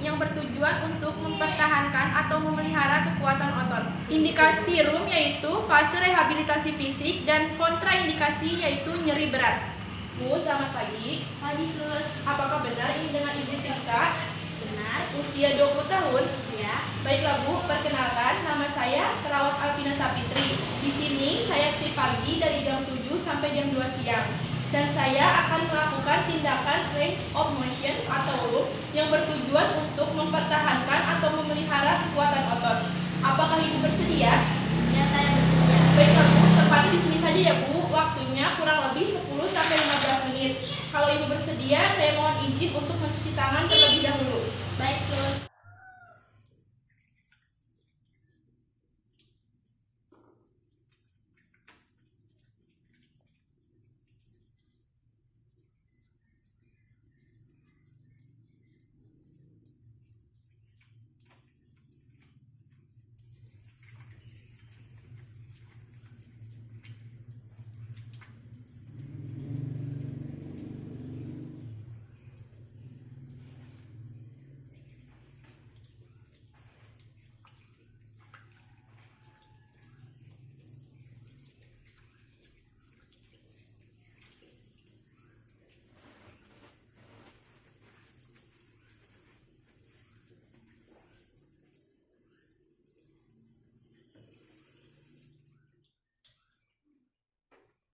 yang bertujuan untuk mempertahankan atau memelihara kekuatan otot. Indikasi RUM yaitu fase rehabilitasi fisik dan kontraindikasi yaitu nyeri berat. Bu, selamat pagi. Pagi Sus. Apakah benar ini dengan Ibu Siska? Benar? Usia 20 tahun? Ya. Baiklah Bu, perkenalkan nama saya Perawat Alvina Sapitri. Di sini saya shift pagi dari jam 7 sampai jam 2 siang. Dan saya akan melakukan tindakan range of motion atau RUM yang bertujuan untuk mempertahankan atau memelihara kekuatan otot. Apakah Ibu bersedia? Ya, saya bersedia. Baiklah Bu, tempatnya di sini saja ya Bu. Waktunya kurang lebih 10 sampai 15 menit. Kalau Ibu bersedia, saya mohon izin untuk mencuci tangan terlebih dahulu. Baik Sus.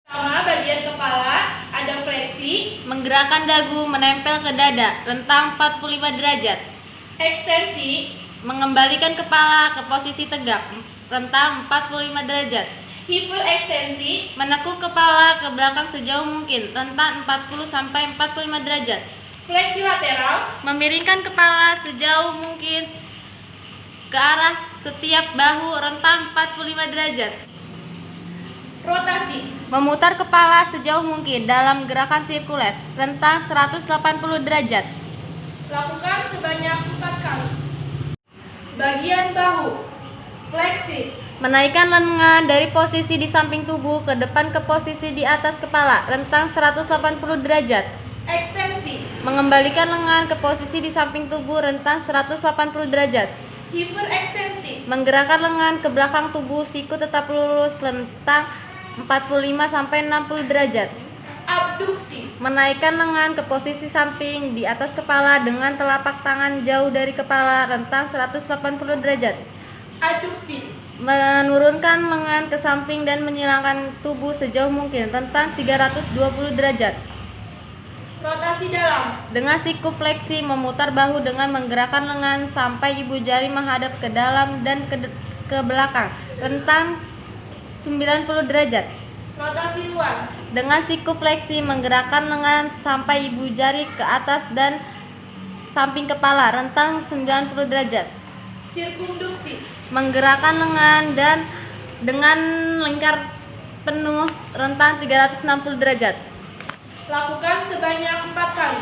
Pertama, bagian kepala ada fleksi, menggerakkan dagu menempel ke dada, rentang 45 derajat. ekstensi, Mengembalikan kepala ke posisi tegak, rentang 45 derajat. hiperekstensi, Menekuk kepala ke belakang sejauh mungkin, rentang 40 sampai 45 derajat. fleksi lateral, Memiringkan kepala sejauh mungkin ke arah setiap bahu, rentang 45 derajat. rotasi. Memutar kepala sejauh mungkin dalam gerakan sirkuler, rentang 180 derajat. Lakukan sebanyak 4 kali. Bagian bahu, fleksi, Menaikkan lengan dari posisi di samping tubuh ke depan ke posisi di atas kepala, rentang 180 derajat. ekstensi, Mengembalikan lengan ke posisi di samping tubuh, rentang 180 derajat. hiperekstensi, Menggerakkan lengan ke belakang tubuh, siku tetap lurus, rentang 45 sampai 60 derajat. abduksi, Menaikkan lengan ke posisi samping di atas kepala dengan telapak tangan jauh dari kepala, rentang 180 derajat. aduksi, Menurunkan lengan ke samping dan menyilangkan tubuh sejauh mungkin, rentang 320 derajat. rotasi dalam, Dengan siku fleksi, memutar bahu dengan menggerakkan lengan sampai ibu jari menghadap ke dalam dan ke belakang, rentang 90 derajat. rotasi luar, Dengan siku fleksi, menggerakkan lengan sampai ibu jari ke atas dan samping kepala, rentang 90 derajat. sirkumduksi, Menggerakkan lengan dan dengan lingkar penuh, rentang 360 derajat. lakukan sebanyak 4 kali.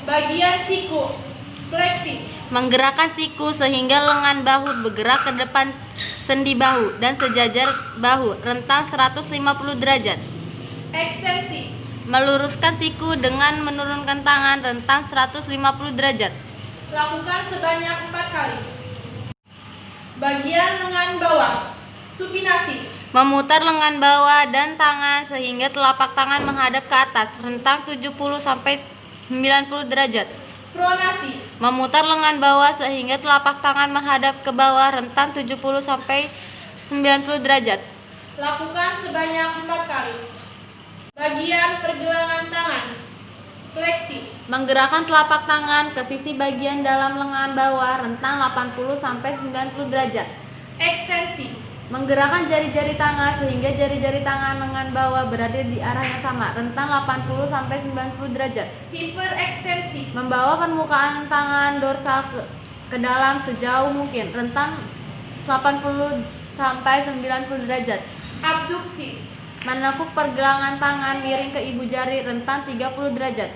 Bagian siku, fleksi, Menggerakkan siku sehingga lengan bahu bergerak ke depan sendi bahu dan sejajar bahu, rentang 150 derajat. ekstensi, Meluruskan siku dengan menurunkan tangan, rentang 150 derajat. lakukan sebanyak 4 kali. Bagian lengan bawah, supinasi, Memutar lengan bawah dan tangan sehingga telapak tangan menghadap ke atas, rentang 70 sampai 90 derajat. pronasi, Memutar lengan bawah sehingga telapak tangan menghadap ke bawah, rentang 70 sampai 90 derajat. lakukan sebanyak 4 kali. Bagian pergelangan tangan, fleksi, Menggerakkan telapak tangan ke sisi bagian dalam lengan bawah, rentang 80 sampai 90 derajat. ekstensi, Menggerakkan jari-jari tangan sehingga jari-jari tangan lengan bawah berada di arah yang sama, rentang 80 sampai 90 derajat. hiperekstensi, Membawa permukaan tangan dorsal ke dalam sejauh mungkin, rentang 80 sampai 90 derajat. abduksi, Menekuk pergelangan tangan miring ke ibu jari, rentang 30 derajat.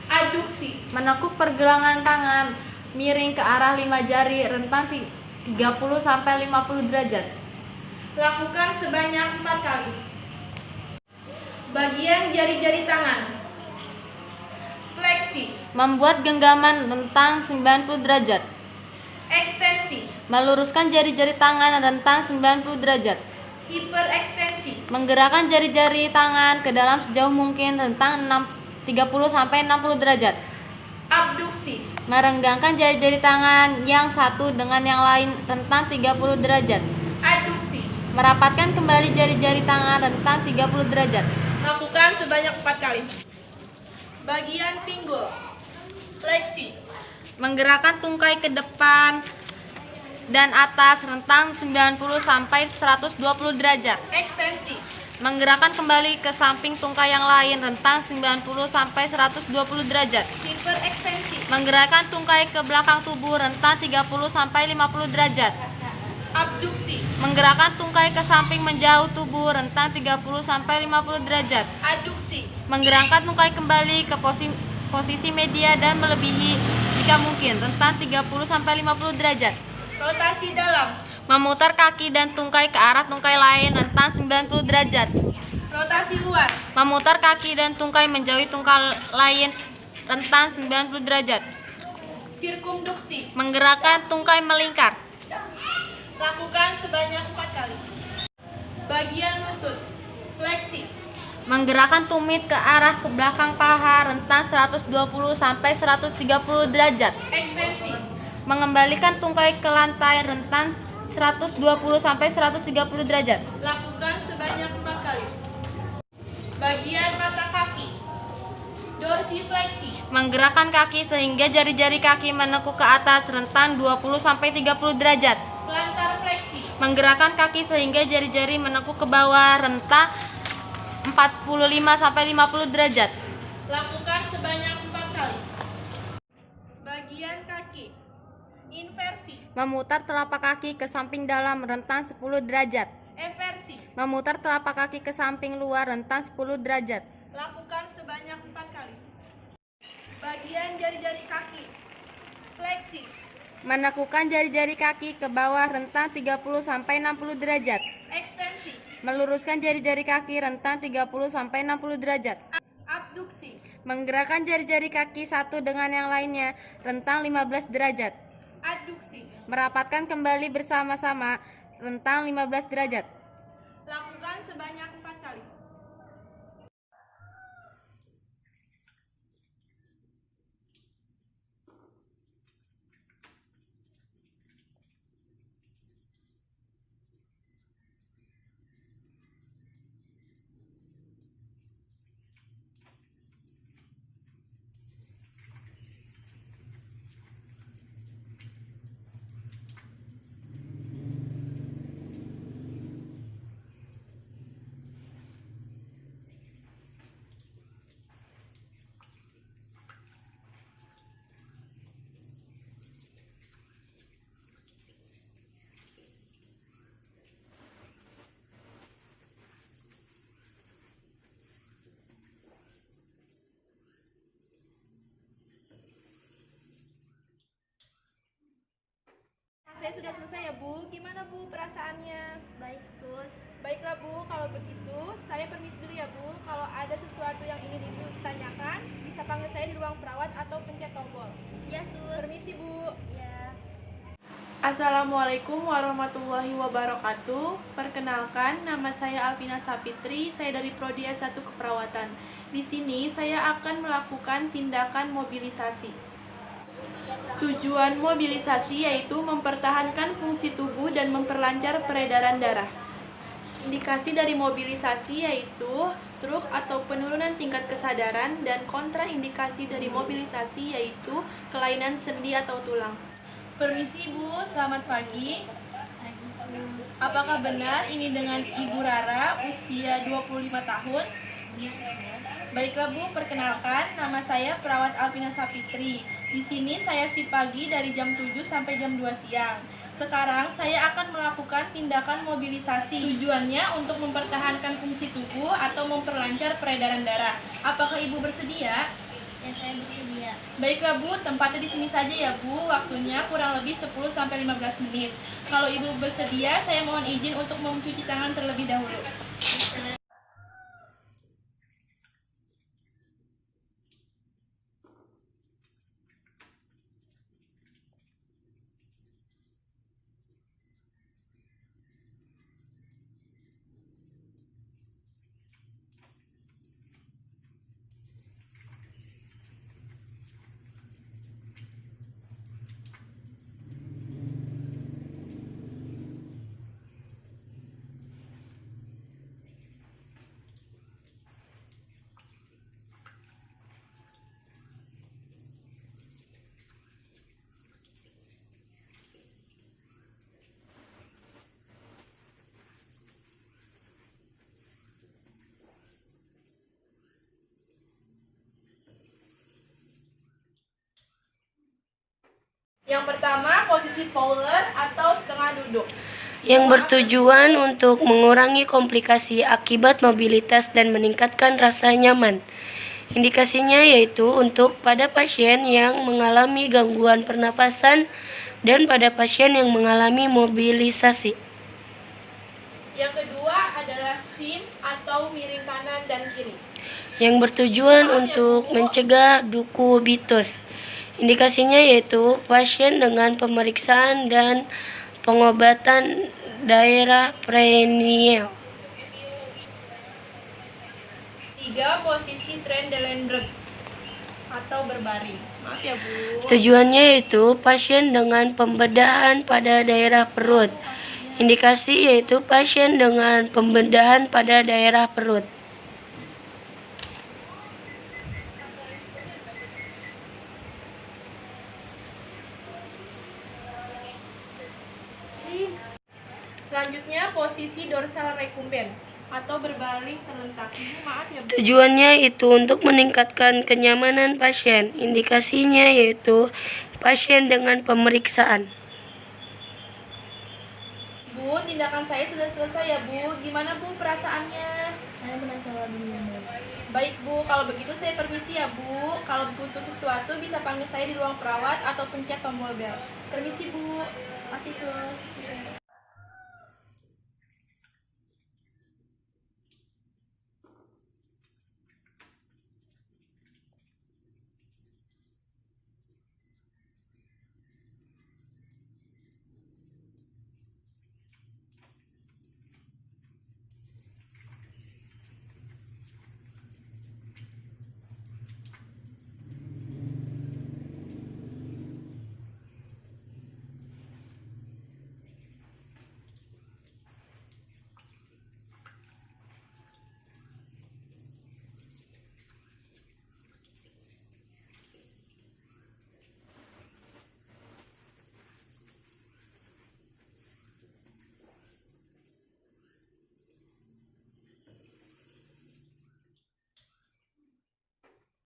aduksi, Menekuk pergelangan tangan miring ke arah 5 jari, rentang 30 sampai 50 derajat. lakukan sebanyak 4 kali. Bagian jari-jari tangan, Fleksi. Membuat genggaman rentang 90 derajat. Ekstensi. Meluruskan jari-jari tangan rentang 90 derajat. Hiperekstensi. Menggerakkan jari-jari tangan ke dalam sejauh mungkin rentang 30 sampai 60 derajat. Abduksi. Merenggangkan jari-jari tangan yang satu dengan yang lain rentang 30 derajat. Aduksi. Merapatkan kembali jari-jari tangan rentang 30 derajat. Lakukan sebanyak 4 kali. Bagian pinggul. Fleksi. Menggerakkan tungkai ke depan dan atas rentang 90 sampai 120 derajat. Ekstensi. Menggerakkan kembali ke samping tungkai yang lain rentang 90 sampai 120 derajat. Hiperekstensi. Menggerakkan tungkai ke belakang tubuh rentang 30 sampai 50 derajat. Abduksi. Menggerakkan tungkai ke samping menjauh tubuh rentang 30 sampai 50 derajat. Aduksi. Menggerakkan tungkai kembali ke posisi media dan melebihi jika mungkin rentang 30 sampai 50 derajat. Rotasi dalam. Memutar kaki dan tungkai ke arah tungkai lain rentang 90 derajat. Rotasi luar. Memutar kaki dan tungkai menjauhi tungkai lain rentang 90 derajat. Sirkumduksi. Menggerakkan tungkai melingkar. Lakukan sebanyak 4 kali. Bagian lutut. Fleksi. Menggerakkan tumit ke arah ke belakang paha rentang 120 sampai 130 derajat. Ekstensi. Mengembalikan tungkai ke lantai rentang 120 sampai 130 derajat. Lakukan sebanyak 4 kali. Bagian mata kaki. Dorsifleksi. Menggerakkan kaki sehingga jari-jari kaki menekuk ke atas rentang 20 sampai 30 derajat. Plantar fleksi. Menggerakkan kaki sehingga jari-jari menekuk ke bawah rentang 45 sampai 50 derajat. Lakukan sebanyak 4 kali. Bagian kaki. Inversi. Memutar telapak kaki ke samping dalam rentang 10 derajat. Eversi. Memutar telapak kaki ke samping luar rentang 10 derajat. Lakukan sebanyak 4 kali. Bagian jari-jari kaki. Fleksi. Menekukkan jari-jari kaki ke bawah rentang 30 sampai 60 derajat. Ekstensi. Meluruskan jari-jari kaki rentang 30 sampai 60 derajat. Abduksi. Menggerakkan jari-jari kaki satu dengan yang lainnya rentang 15 derajat. Adduksi. Merapatkan kembali bersama-sama rentang 15 derajat. Lakukan sebanyak 4 kali. Saya sudah selesai ya Bu, gimana Bu perasaannya? Baik, Sus. Baiklah Bu, kalau begitu saya permisi dulu ya Bu. Kalau ada sesuatu yang ingin Ibu tanyakan, bisa panggil saya di ruang perawat atau pencet tombol. Ya, Sus. Permisi Bu. Ya. Assalamualaikum warahmatullahi wabarakatuh. Perkenalkan, nama saya Alpina Sapitri, saya dari Prodi S1 Keperawatan. Di sini saya akan melakukan tindakan mobilisasi. Tujuan mobilisasi yaitu mempertahankan fungsi tubuh dan memperlancar peredaran darah. Indikasi dari mobilisasi yaitu stroke atau penurunan tingkat kesadaran, dan kontraindikasi dari mobilisasi yaitu kelainan sendi atau tulang. Permisi Bu, selamat pagi. Pagi, Sus. Apakah benar ini dengan Ibu Rara, usia 25 tahun? Baiklah Bu, perkenalkan, nama saya Perawat Alpina Sapitri. Di sini saya shift pagi dari jam 7 sampai jam 2 siang. Sekarang saya akan melakukan tindakan mobilisasi. Tujuannya untuk mempertahankan fungsi tubuh atau memperlancar peredaran darah. Apakah Ibu bersedia? Ya, saya bersedia. Baiklah Bu, tempatnya di sini saja ya Bu. Waktunya kurang lebih 10 sampai 15 menit. Kalau Ibu bersedia, saya mohon izin untuk mencuci tangan terlebih dahulu. Yang pertama, posisi Fowler atau setengah duduk. yang bertujuan untuk mengurangi komplikasi akibat mobilitas dan meningkatkan rasa nyaman. Indikasinya yaitu untuk pada pasien yang mengalami gangguan pernapasan dan pada pasien yang mengalami mobilisasi. Yang kedua adalah sim atau miring kanan dan kiri. Yang bertujuan untuk mencegah dekubitus. Indikasinya yaitu pasien dengan pemeriksaan dan pengobatan daerah perineal. 3. Posisi Trendelenburg atau berbaring. Maaf ya, Bu. Tujuannya yaitu pasien dengan pembedahan pada daerah perut. Indikasi yaitu pasien dengan pembedahan pada daerah perut. Selanjutnya, posisi dorsal recumbent atau berbaring terlentak. Ibu, maaf ya, Bu. Tujuannya itu untuk meningkatkan kenyamanan pasien. Indikasinya yaitu pasien dengan pemeriksaan. Bu, tindakan saya sudah selesai ya, Bu. Gimana, Bu, perasaannya? Saya merasa lebih nyaman. Baik, Bu. Kalau begitu saya permisi ya, Bu. Kalau butuh sesuatu bisa panggil saya di ruang perawat atau pencet tombol bel. Permisi, Bu. Makasih, Sus.